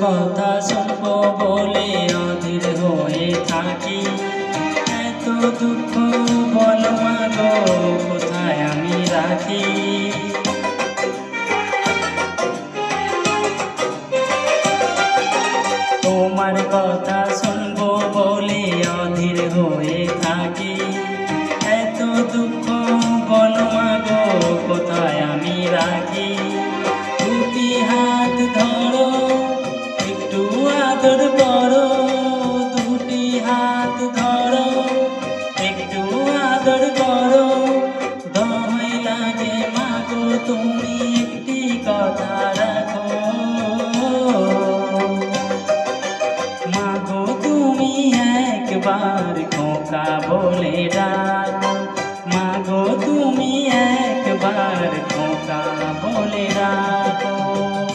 কথা শুনবো বলে অধীর হয়ে থাকি। এত দুঃখ বল মা গো কোথায় আমি রাখি। তোমার কথা শুনবো বলে অধীর হয়ে থাকি। এত দুঃখ বল মা গো কোথায় আমি রাখি। দুটি হাত ধরো একটু আদর করো, দুটি হাত ধরো একটু আদর করো। দমে লাগে মা গো তুমি একটি কথা রাখো। মা গো তুমি একবার খোকা বলে ডাকো।